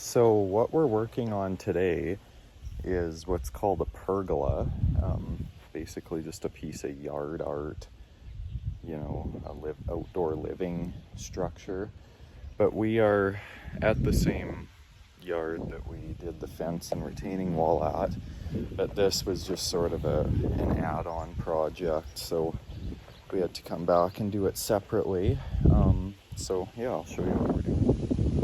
So what we're working on today is what's called a pergola. Basically just a piece of yard art, a outdoor living structure. But we are at the same yard that we did the fence and retaining wall at. But this was just sort of an add-on project, so we had to come back and do it separately. So yeah, I'll show you what we're doing.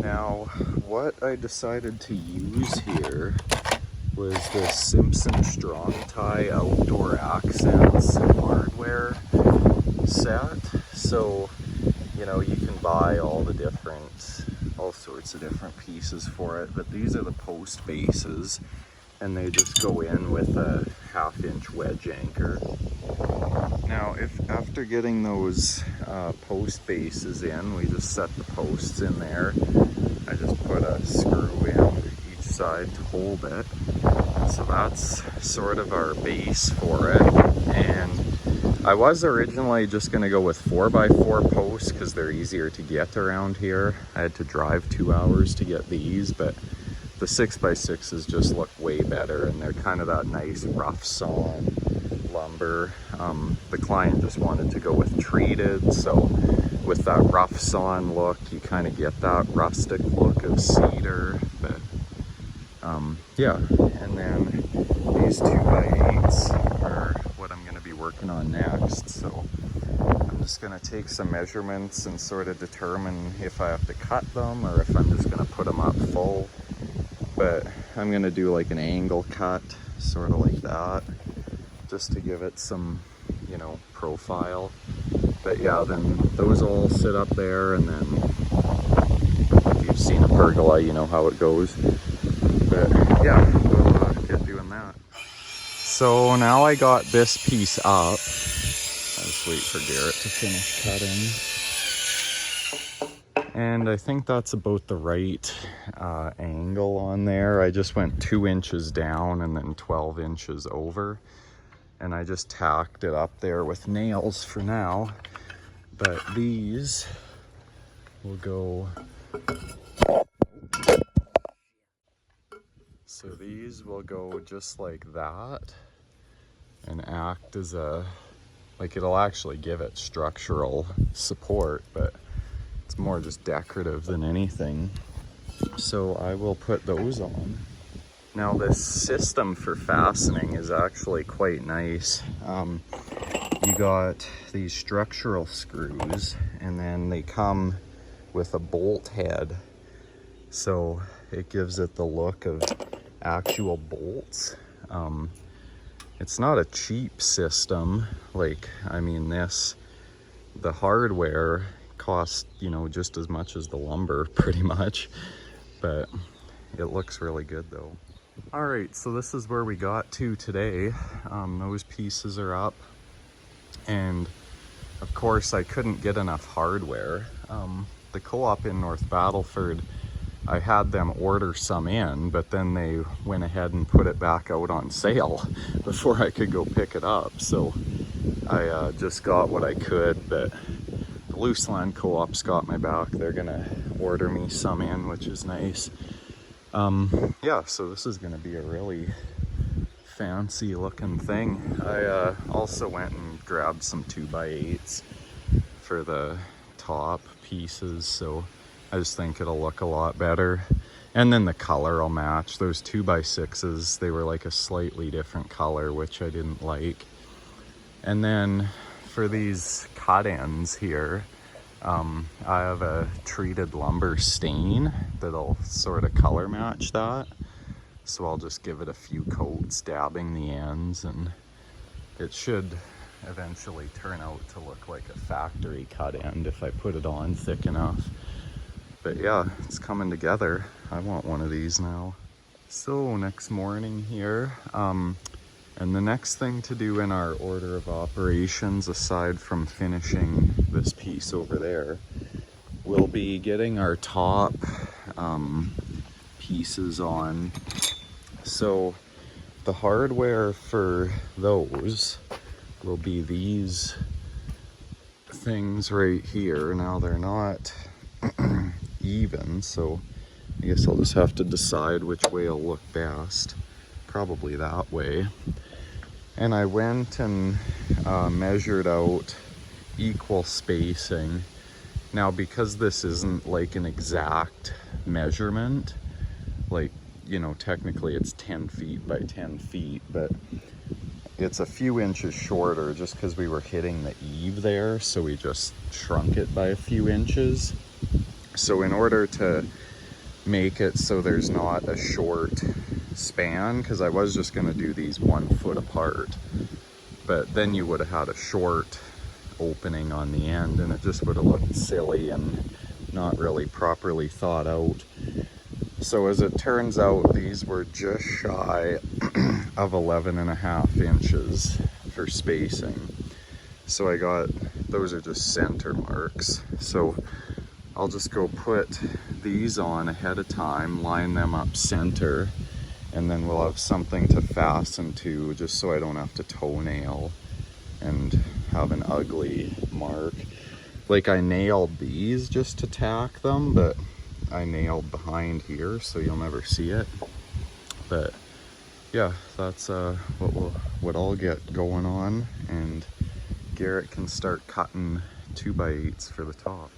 Now, what I decided to use here was this Simpson Strong Tie Outdoor Accents hardware set. So, you can buy all sorts of different pieces for it, but these are the post bases, and they just go in with a 1/2-inch wedge anchor. Now, if after getting those post bases in, we just set the posts in there. I just put a screw in each side to hold it. So that's sort of our base for it. And I was originally just going to go with 4x4 posts because they're easier to get around here. I had to drive 2 hours to get these, but the 6x6s just look way better, and they're kind of that nice rough sawn lumber. The client just wanted to go with treated, so with that rough sawn look, you kind of get that rustic look of cedar. But yeah, and then these 2x8s are what I'm going to be working on next. So I'm just going to take some measurements and sort of determine if I have to cut them or if I'm just going to put them up full. But I'm going to do like an angle cut, sort of like that, just to give it some, profile. But yeah, then those all sit up there, and then if you've seen a pergola, you know how it goes. But yeah, we'll get doing that. So now I got this piece up. I'll just wait for Garrett to finish cutting. And I think that's about the right angle on there. I just went 2 inches down and then 12 inches over. And I just tacked it up there with nails for now. But these will go... So these will go just like that and act as it'll actually give it structural support, but it's more just decorative than anything. So I will put those on. Now this system for fastening is actually quite nice. You got these structural screws, and then they come with a bolt head. So it gives it the look of actual bolts. It's not a cheap system. The hardware costs, just as much as the lumber pretty much, but it looks really good though. All right, so this is where we got to today. Those pieces are up, and of course I couldn't get enough hardware. The co-op in North Battleford, I had them order some in, but then they went ahead and put it back out on sale before I could go pick it up. So I just got what I could, but the Loose Land Co-op's got my back. They're gonna order me some in, which is nice. Yeah, so this is gonna be a really fancy looking thing. I also went and grabbed some 2x8s for the top pieces, so I just think it'll look a lot better. And then the color will match. Those 2x6s, they were like a slightly different color, which I didn't like. And then for these cut ends here, I have a treated lumber stain that'll sort of color match that. So I'll just give it a few coats, dabbing the ends, and it should eventually turn out to look like a factory cut end if I put it on thick enough. But yeah, it's coming together. I want one of these now. So next morning here, and the next thing to do in our order of operations, aside from finishing this piece over there, will be getting our top pieces on. So the hardware for those will be these things right here. Now they're not even, so I guess I'll just have to decide which way will look best. Probably that way. And I went and measured out equal spacing. Now, because this isn't like an exact measurement, like, you know, technically it's 10 feet by 10 feet, but it's a few inches shorter just because we were hitting the eave there, so we just shrunk it by a few inches. So in order to make it so there's not a short span, because I was just going to do these 1 foot apart, but then you would have had a short opening on the end and it just would have looked silly and not really properly thought out. So as it turns out, these were just shy of 11.5 inches for spacing. So I got, those are just center marks. So I'll just go put these on ahead of time, line them up center, and then we'll have something to fasten to, just so I don't have to toenail and have an ugly mark. Like, I nailed these just to tack them, but I nailed behind here, so you'll never see it. But yeah, that's what I'll get going on, and Garrett can start cutting 2x8s for the top.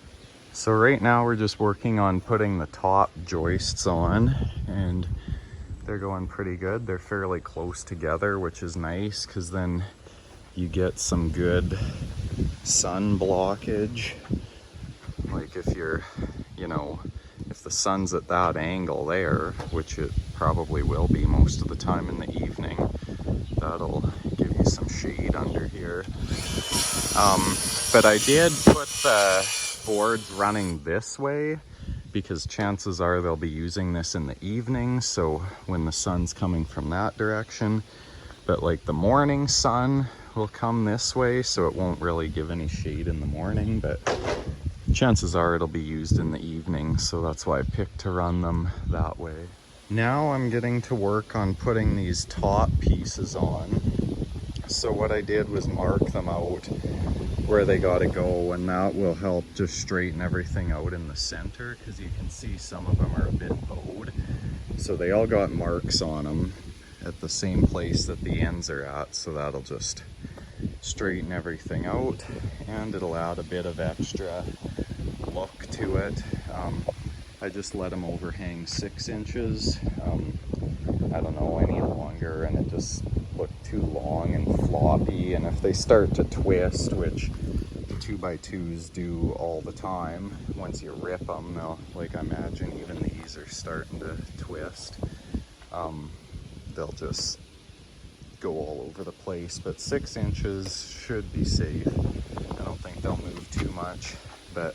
So right now we're just working on putting the top joists on, and they're going pretty good. They're fairly close together, which is nice, because then you get some good sun blockage. Like if you're, you know, if the sun's at that angle there, which it probably will be most of the time in the evening, that'll give you some shade under here. But I did put the boards running this way because chances are they'll be using this in the evening, so when the sun's coming from that direction. But like the morning sun will come this way, so it won't really give any shade in the morning, but chances are it'll be used in the evening, so that's why I picked to run them that way. Now I'm getting to work on putting these top pieces on. So what I did was mark them out where they gotta go, and that will help just straighten everything out in the center, because you can see some of them are a bit bowed. So they all got marks on them at the same place that the ends are at, so that'll just straighten everything out, and it'll add a bit of extra look to it. I just let them overhang 6 inches. I don't know any longer, and it just looked too long and floppy, and if they start to twist, which 2x2s do all the time, once you rip them, they'll, like, I imagine even these are starting to twist. They'll just go all over the place, but 6 inches should be safe. I don't think they'll move too much, but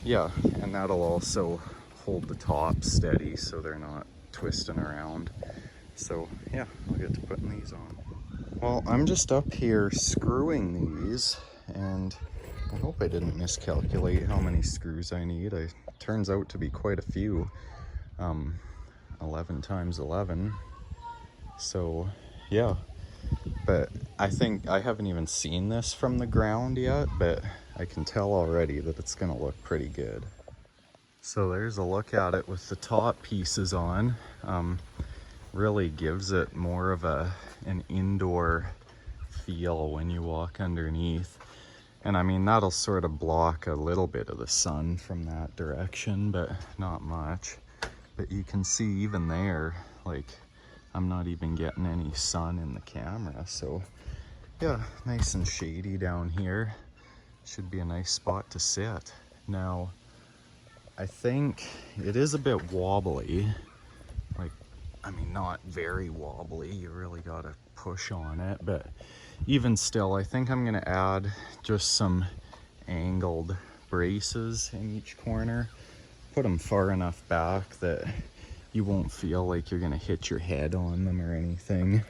yeah, and that'll also hold the top steady so they're not twisting around. So yeah, I'll get to putting these on. Well, I'm just up here screwing these, and I hope I didn't miscalculate how many screws I need. It turns out to be quite a few. 11 times 11. So yeah, but I think I haven't even seen this from the ground yet, but I can tell already that it's gonna look pretty good. So there's a look at it with the top pieces on. Really gives it more of an indoor feel when you walk underneath. And I mean, that'll sort of block a little bit of the sun from that direction, but not much. But you can see even there, like, I'm not even getting any sun in the camera. So yeah, nice and shady down here. Should be a nice spot to sit. Now, I think it is a bit wobbly. Like, I mean, not very wobbly. You really gotta push on it, but even still, I think I'm gonna add just some angled braces in each corner. Put them far enough back that you won't feel like you're gonna hit your head on them or anything.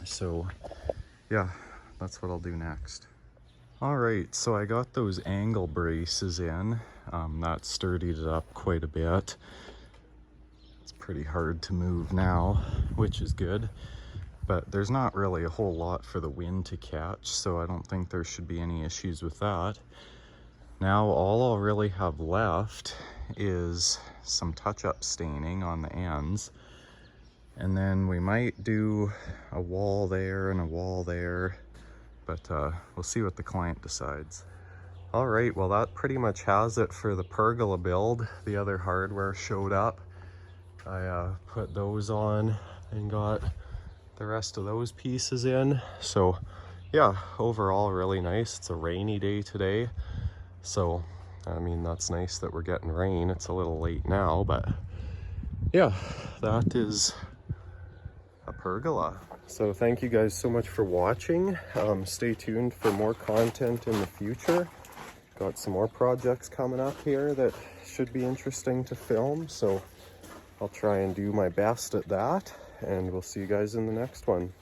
So yeah, that's what I'll do next. All right, so I got those angle braces in. That sturdied it up quite a bit. It's pretty hard to move now, which is good, but there's not really a whole lot for the wind to catch, so I don't think there should be any issues with that. Now all I'll really have left is some touch-up staining on the ends. And then we might do a wall there and a wall there, but we'll see what the client decides. All right, well that pretty much has it for the pergola build. The other hardware showed up. I put those on and got the rest of those pieces in. So yeah, overall really nice. It's a rainy day today. So, I mean, that's nice that we're getting rain. It's a little late now, but yeah, that is a pergola. So thank you guys so much for watching. Stay tuned for more content in the future. Got some more projects coming up here that should be interesting to film, so I'll try and do my best at that, and we'll see you guys in the next one.